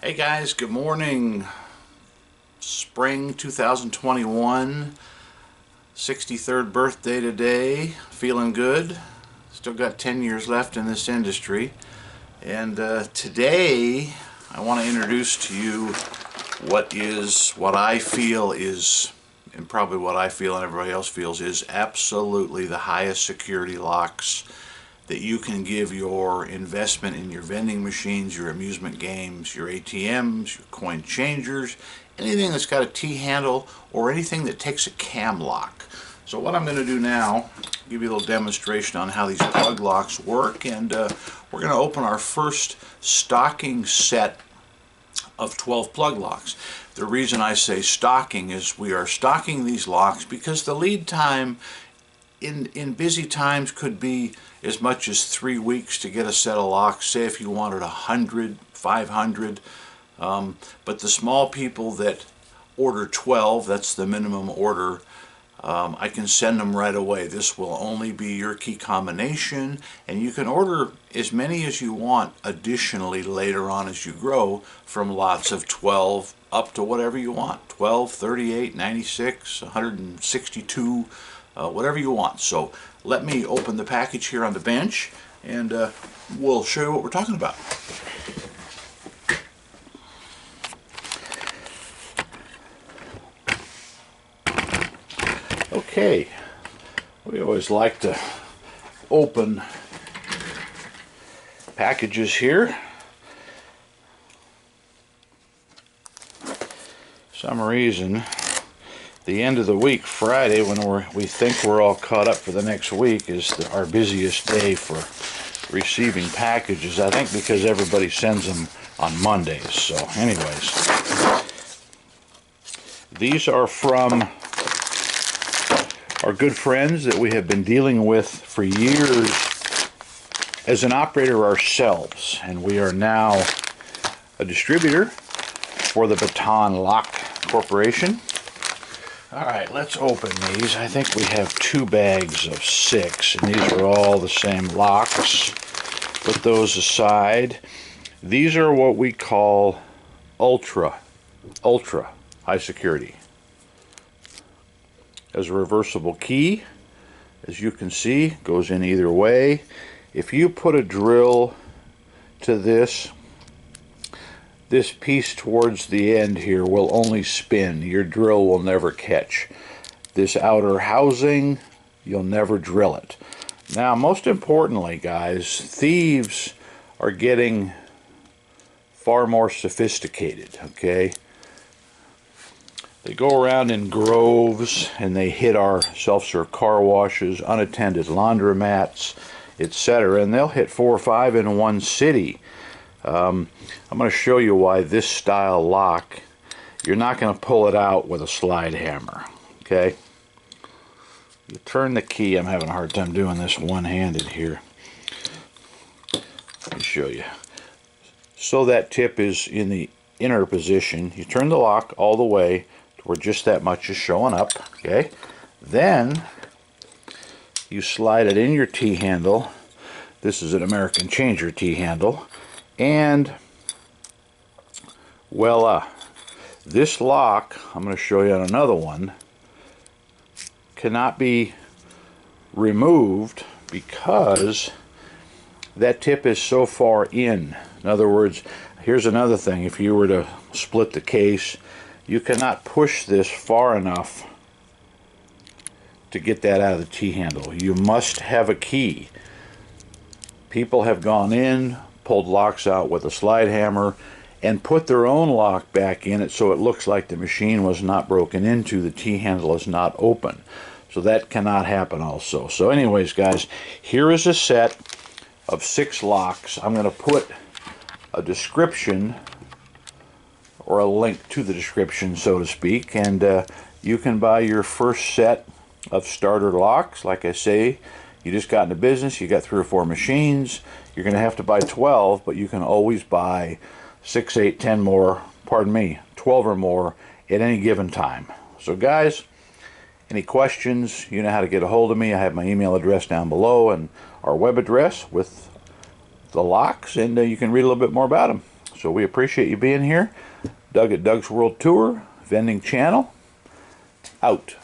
Hey guys, good morning. Spring 2021, 63rd birthday today. Feeling good. Still got 10 years left in this industry. And today I want to introduce to you what I feel is, and probably what I feel and everybody else feels, is absolutely the highest security locks that you can give your investment in your vending machines, your amusement games, your ATMs, your coin changers, anything that's got a T-handle or anything that takes a cam lock. So what I'm going to do now, give you a little demonstration on how these plug locks work, and we're going to open our first stocking set of 12 plug locks. The reason I say stocking is we are stocking these locks because the lead time in busy times could be as much as 3 weeks to get a set of locks. Say if you wanted 100, 500, but the small people that order 12, that's the minimum order, I can send them right away. This will only be your key combination, and you can order as many as you want additionally later on as you grow, from lots of 12 up to whatever you want. 12, 38, 96, 162, whatever you want. So let me open the package here on the bench, and we'll show you what we're talking about. Okay, we always like to open packages here. For some reason, the end of the week, Friday, when we think we're all caught up for the next week, is our busiest day for receiving packages. I think because everybody sends them on Mondays. So anyways, these are from our good friends that we have been dealing with for years as an operator ourselves, and we are now a distributor for the Baton Lock Corporation. Alright, let's open these. I think we have 2 bags of 6, and these are all the same locks. Put those aside. These are what we call ultra high security. As a reversible key, as you can see, goes in either way. If you put a drill to this piece towards the end here will only spin. Your drill will never catch. This outer housing, you'll never drill it. Now, most importantly, guys, thieves are getting far more sophisticated, okay? They go around in groves and they hit our self-serve car washes, unattended laundromats, etc., and they'll hit 4 or 5 in one city. I'm going to show you why this style lock, you're not going to pull it out with a slide hammer, okay? You turn the key. I'm having a hard time doing this one-handed here. Let me show you. So that tip is in the inner position. You turn the lock all the way to where just that much is showing up, okay? Then you slide it in your T-handle. This is an American Changer T-handle. And voila, this lock, I'm going to show you on another one, cannot be removed because that tip is so far in. In other words, here's another thing. If you were to split the case, you cannot push this far enough to get that out of the T-handle. You must have a key. People have gone in, pulled locks out with a slide hammer, and put their own lock back in it so it looks like the machine was not broken into, the T-handle is not open. So that cannot happen also. So anyways, guys, here is a set of 6 locks. I'm going to put a description or a link to the description, so to speak, and you can buy your first set of starter locks. Like I say, you just got into business, you got 3 or 4 machines, you're going to have to buy 12, but you can always buy 6, 8, 10 more, 12 or more at any given time. So guys, any questions, you know how to get a hold of me. I have my email address down below and our web address with the locks, and you can read a little bit more about them. So So we appreciate you being here. Doug at Doug's World Tour, Vending Channel, out.